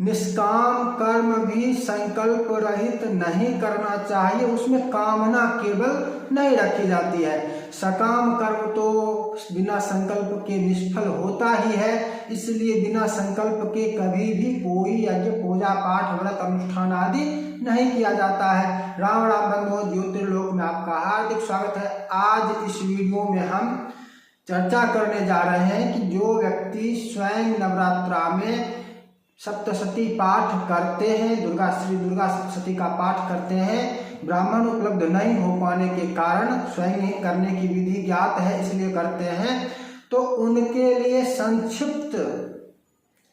निष्काम कर्म भी संकल्प रहित नहीं करना चाहिए, उसमें कामना केवल नहीं रखी जाती है। सकाम कर्म तो बिना संकल्प के निष्फल होता ही है, इसलिए बिना संकल्प के कभी भी कोई यज्ञ पूजा पाठ व्रत अनुष्ठान आदि नहीं किया जाता है। राम राम बंधुओं, ज्योतिर्लोक में आपका हार्दिक स्वागत है। आज इस वीडियो में हम चर्चा करने जा रहे हैं कि जो व्यक्ति स्वयं नवरात्रा में सप्तशती पाठ करते हैं, श्री दुर्गा सप्तशती का पाठ करते हैं, ब्राह्मण उपलब्ध नहीं हो पाने के कारण स्वयं ही करने की विधि ज्ञात है इसलिए करते हैं, तो उनके लिए संक्षिप्त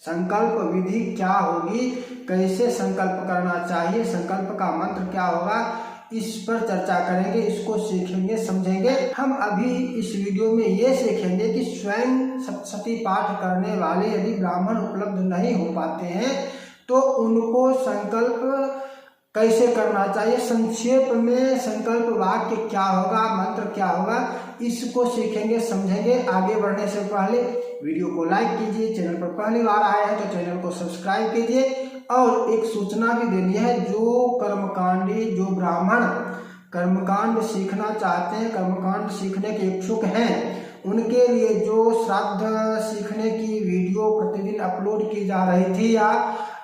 संकल्प विधि क्या होगी, कैसे संकल्प करना चाहिए, संकल्प का मंत्र क्या होगा, इस पर चर्चा करेंगे। इसको सीखेंगे, समझेंगे। हम अभी इस वीडियो में ये सीखेंगे कि स्वयं सप्तशती पाठ करने वाले यदि ब्राह्मण उपलब्ध नहीं हो पाते हैं तो उनको संकल्प कैसे करना चाहिए, संक्षेप में संकल्प वाक्य क्या होगा, मंत्र क्या होगा, इसको सीखेंगे, समझेंगे। आगे बढ़ने से पहले वीडियो को लाइक कीजिए, चैनल पर पहली बार आए हैं तो चैनल को सब्सक्राइब कीजिए। और एक सूचना भी देनी है, जो कर्मकांडी, जो ब्राह्मण कर्मकांड सीखना चाहते हैं, कर्मकांड सीखने के इच्छुक हैं, उनके लिए जो श्राद्ध सीखने की वीडियो प्रतिदिन अपलोड की जा रही थी या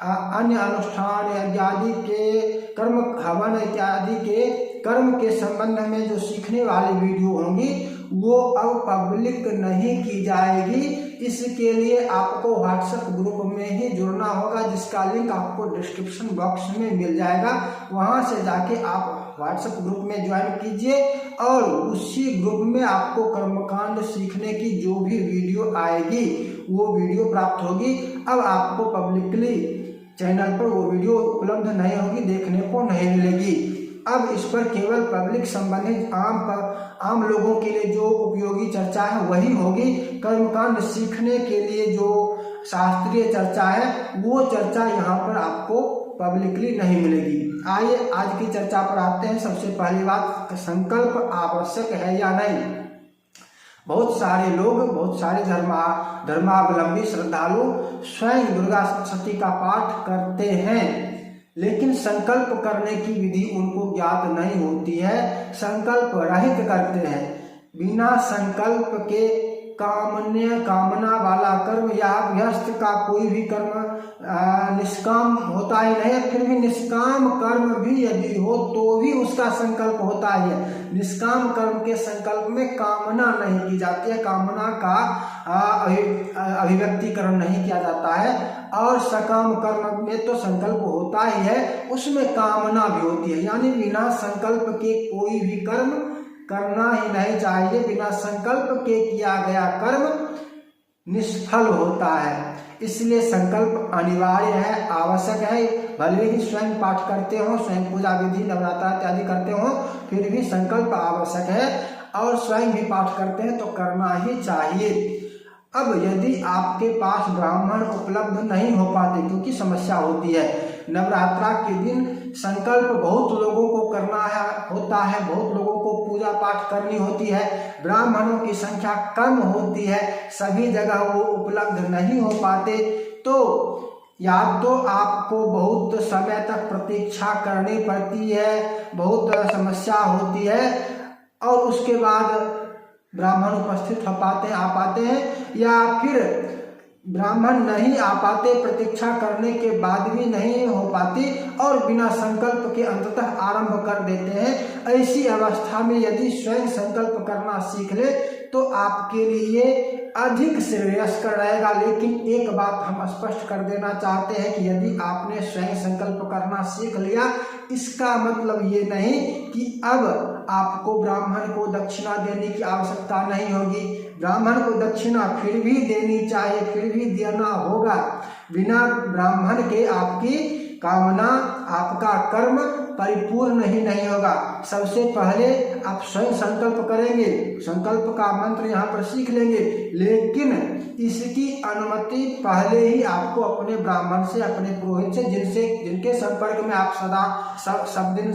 अन्य अनुष्ठान इत्यादि के कर्म हवन इत्यादि के कर्म के संबंध में जो सीखने वाली वीडियो होंगी वो अब पब्लिक नहीं की जाएगी। इसके लिए आपको व्हाट्सएप ग्रुप में ही जुड़ना होगा, जिसका लिंक आपको डिस्क्रिप्शन बॉक्स में मिल जाएगा। वहां से जाके आप व्हाट्सएप ग्रुप में ज्वाइन कीजिए और उसी ग्रुप में आपको कर्मकांड सीखने की जो भी वीडियो आएगी वो वीडियो प्राप्त होगी। अब आपको पब्लिकली चैनल पर वो वीडियो उपलब्ध नहीं होगी, देखने को नहीं मिलेगी। अब इस पर केवल पब्लिक संबंधित आम लोगों के लिए जो उपयोगी चर्चा है वही होगी। कर्मकांड सीखने के लिए जो शास्त्रीय चर्चा है वो चर्चा यहाँ पर आपको पब्लिकली नहीं मिलेगी। आइए आज की चर्चा पर आते हैं। सबसे पहली बात, संकल्प आवश्यक है या नहीं। बहुत सारे लोग, बहुत सारे धर्मावलंबी श्रद्धालु स्वयं दुर्गा सप्तशती का पाठ करते हैं, लेकिन संकल्प करने की विधि उनको ज्ञात नहीं होती है, संकल्प रहित करते हैं। बिना संकल्प के कामना वाला कर्म या अभ्यस्त का कोई भी कर्म निष्काम होता ही नहीं। फिर भी निष्काम कर्म भी यदि हो तो भी उसका संकल्प होता ही है। निष्काम कर्म के संकल्प में कामना नहीं की जाती है, कामना का अभिव्यक्तिकरण नहीं किया जाता है। और सकाम कर्म में तो संकल्प होता ही है, उसमें कामना भी होती है। यानी बिना संकल्प के कोई भी कर्म करना ही नहीं चाहिए। बिना संकल्प के किया गया कर्म निष्फल होता है, इसलिए संकल्प अनिवार्य है, आवश्यक है। भले ही स्वयं पाठ करते हो, स्वयं पूजा विधि नवरात्रा इत्यादि करते हो, फिर भी संकल्प आवश्यक है। और स्वयं भी पाठ करते हैं तो करना ही चाहिए। अब यदि आपके पास ब्राह्मण उपलब्ध नहीं हो पाते, क्योंकि समस्या होती है, नवरात्रा के दिन संकल्प बहुत लोगों को करना होता है, बहुत लोगों को पूजा पाठ करनी होती है, ब्राह्मणों की संख्या कम होती है, सभी जगह वो उपलब्ध नहीं हो पाते, तो या तो आपको बहुत समय तक प्रतीक्षा करनी पड़ती है, बहुत समस्या होती है, और उसके बाद ब्राह्मण उपस्थित आ पाते हैं, या फिर ब्राह्मण नहीं आ पाते, प्रतीक्षा करने के बाद भी नहीं हो पाती और बिना संकल्प के अंततः आरंभ कर देते हैं। ऐसी अवस्था में यदि स्वयं संकल्प करना सीख ले तो आपके लिए अधिक श्रेयस्कर रहेगा। लेकिन एक बात हम स्पष्ट कर देना चाहते हैं कि यदि आपने स्वयं संकल्प करना सीख लिया, इसका मतलब ये नहीं कि अब आपको ब्राह्मण को दक्षिणा देने की आवश्यकता नहीं होगी। ब्राह्मण को दक्षिणा फिर भी देनी चाहिए, फिर भी देना होगा। बिना ब्राह्मण के आपकी कामना, आपका कर्म परिपूर्ण ही नहीं होगा। सबसे पहले आप स्वयं संकल्प करेंगे, संकल्प का मंत्र यहाँ पर सीख लेंगे, लेकिन इसकी अनुमति पहले ही आपको अपने ब्राह्मण से, अपने पुरोहित से, जिनके संपर्क में आप सदा सब दिन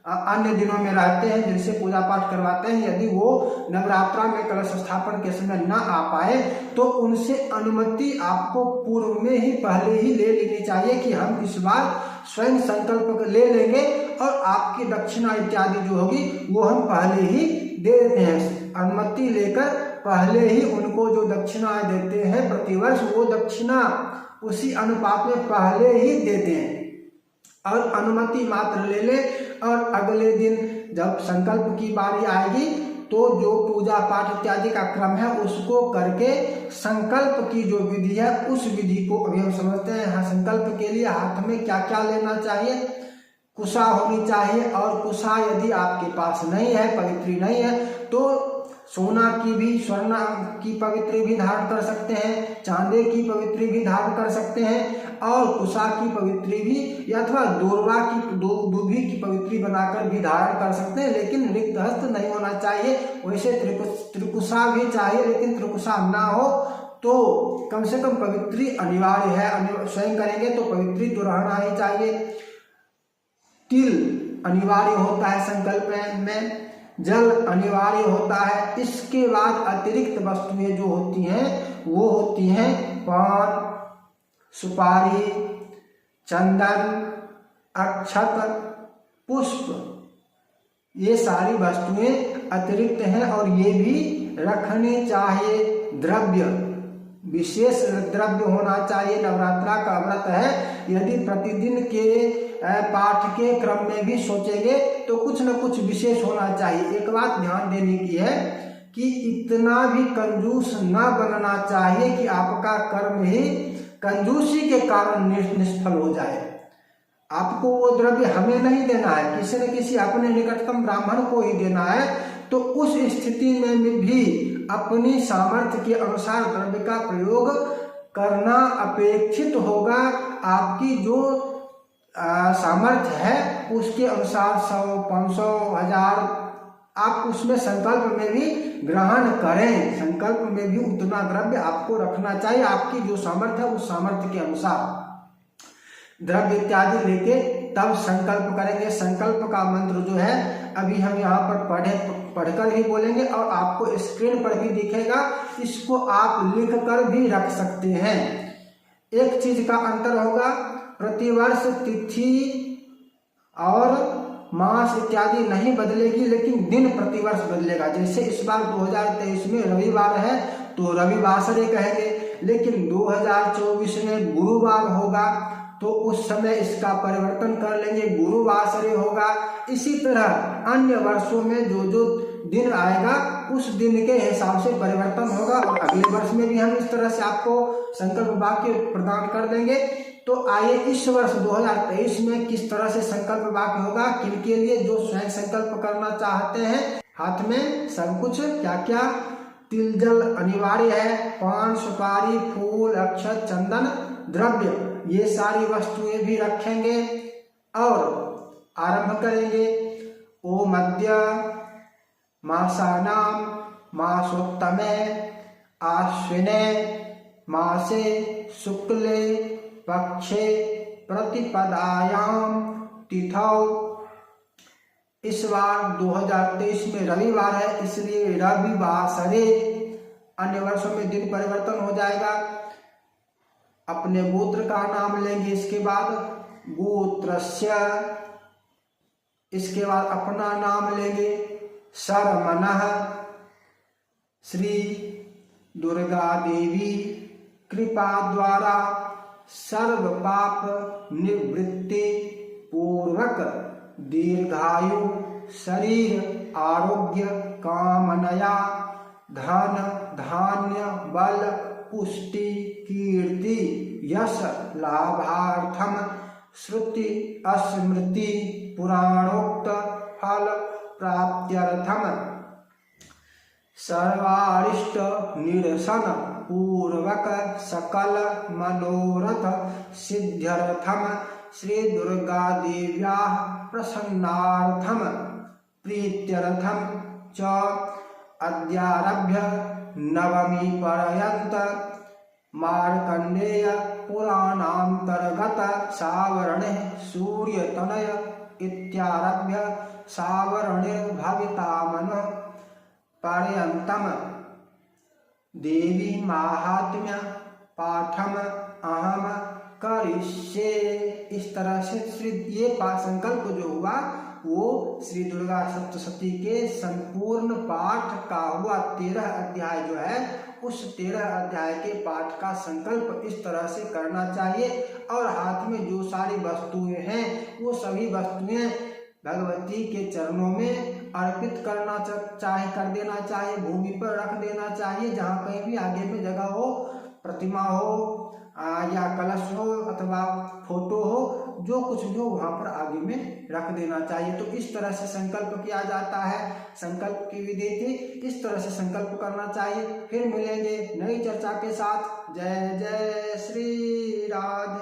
अन्य दिनों में रहते हैं जिनसे पूजा पाठ करवाते हैं, यदि वो नवरात्रा में कलश स्थापन के समय न आ पाए तो उनसे अनुमति आपको पूर्व में ही पहले ही ले लेनी चाहिए कि हम इस बार स्वयं संकल्प ले लेंगे और आपकी दक्षिणा इत्यादि जो होगी वो हम पहले ही दे देते हैं। अनुमति लेकर पहले ही उनको जो दक्षिणा देते हैं प्रतिवर्ष, वो दक्षिणा उसी अनुपात में पहले ही देते हैं और अनुमति मात्र ले ले। और अगले दिन जब संकल्प की बारी आएगी तो जो पूजा पाठ इत्यादि का क्रम है उसको करके संकल्प की जो विधि है उस विधि को अभी हम समझते हैं। हाँ, संकल्प के लिए हाथ में क्या क्या लेना चाहिए। कुशा होनी चाहिए, और कुशा यदि आपके पास नहीं है, पवित्री नहीं है, तो सोना की भी, स्वर्ण की पवित्री भी धारण कर सकते हैं, चांदी की पवित्री भी धारण कर सकते हैं, और कुशा की पवित्री भी अथवा दूर्वा की दूभी की पवित्री बनाकर भी धारण कर सकते हैं, लेकिन रिक्त हस्त नहीं होना चाहिए। वैसे त्रिकुशा भी चाहिए, लेकिन त्रिकुशा ना हो तो कम से कम पवित्री अनिवार्य है। स्वयं करेंगे तो पवित्री तो रहना ही चाहिए। तिल अनिवार्य होता है संकल्प में, जल अनिवार्य होता है। इसके बाद अतिरिक्त वस्तुएं जो होती हैं वो होती हैं पान, सुपारी, चंदन, अक्षत, पुष्प। ये सारी वस्तुएं अतिरिक्त हैं और ये भी रखनी चाहिए। द्रव्य, विशेष द्रव्य होना चाहिए। नवरात्रा का व्रत है, यदि प्रतिदिन के पाठ के क्रम में भी सोचेंगे तो कुछ न कुछ विशेष होना चाहिए। एक बात ध्यान देने की है कि इतना भी कंजूस न बनना चाहिए कि आपका कर्म ही कंजूसी के कारण निष्फल हो जाए। आपको वो द्रव्य हमें नहीं देना है, किसी न किसी अपने निकटतम ब्राह्मण को ही देना है। तो उस स्थिति में भी अपनी सामर्थ्य के अनुसार द्रव्य का प्रयोग करना अपेक्षित होगा। आपकी जो सामर्थ्य है उसके अनुसार 100, 500, 1000 आप उसमें संकल्प में भी ग्रहण करें। संकल्प में भी उतना द्रव्य आपको रखना चाहिए, आपकी जो सामर्थ्य है उस सामर्थ्य के अनुसार द्रव्य इत्यादि लेके तब संकल्प करेंगे। संकल्प का मंत्र जो है अभी हम यहाँ पर पढ़कर ही बोलेंगे और आपको स्क्रीन पर भी दिखेगा। इसको आप लिख कर भी रख सकते हैं। एक चीज का अंतर होगा, प्रतिवर्ष तिथि और मास इत्यादि नहीं बदलेगी, लेकिन दिन प्रतिवर्ष बदलेगा। जैसे इस बार 2023 में रविवार है तो रविवासरे कहेंगे, लेकिन 2024 में गुरुवार होगा तो उस समय इसका परिवर्तन कर लेंगे, गुरुवासरे होगा। इसी तरह अन्य वर्षों में जो जो दिन आएगा उस दिन के हिसाब से परिवर्तन होगा और अगले वर्ष में भी हम इस तरह से आपको संकल्प वाक्य प्रदान कर देंगे। तो आइए इस वर्ष 2023 में किस तरह से संकल्प वाक्य होगा, किनके लिए जो स्वयं संकल्प करना चाहते हैं। हाथ में सब कुछ क्या क्या, तिल जल अनिवार्य है, पान, सुपारी, फूल, अक्षत, चंदन, द्रव्य, ये सारी वस्तुएं भी रखेंगे और आरंभ करेंगे। ओम अद्य मासानां मासोत्तमे आश्विने मासे शुक्ले पक्षे प्रतिपदायां तिथौ। इस बार 2023 में रविवार है, इसलिए रविवासरे। अन्य वर्षों में दिन परिवर्तन हो जाएगा। अपने गोत्र का नाम लेंगे, इसके बाद गोत्रस्य, इसके बाद अपना नाम लेंगे शर्मणः। श्री दुर्गा देवी कृपा द्वारा सर्व पाप निवृत्ति पूर्वक दीर्घायु शरीर आरोग्य कामनया धन धान्य बल पुष्टि कीर्ति यश लाभार्थम श्रुति स्मृति पुराणोक्त फल प्राप्त्यर्थम सर्वारिष्ट निरसन पूर्वक सकल मनोरथ सिद्ध्यर्थम श्री दुर्गा देव्या प्रसन्नार्थम प्रीत्यर्थम च अद्यारभ्य नवमी पर्यंत मार्कंडेय पुराणांतर्गत सावरण सूर्य तनय इत्यारभ्य सावरणिर्भवितामनुः पर्यन्तम देवी माहात्म्य पाठम अहम करिष्ये। इस तरह से ये संकल्प जो हुआ वो श्री दुर्गा सप्तशती के संपूर्ण पाठ का हुआ। 13 अध्याय जो है उस 13 अध्याय के पाठ का संकल्प इस तरह से करना चाहिए। और हाथ में जो सारी वस्तुएं हैं वो सभी वस्तुएं भगवती के चरणों में अर्पित करना कर देना चाहिए, भूमि पर रख देना चाहिए। जहाँ कहीं भी आगे में जगह हो, प्रतिमा हो या कलश हो अथवा फोटो हो, जो कुछ भी हो वहाँ पर आगे में रख देना चाहिए। तो इस तरह से संकल्प किया जाता है। संकल्प की विधि थी, इस तरह से संकल्प करना चाहिए। फिर मिलेंगे नई चर्चा के साथ। जय जय श्री राधे।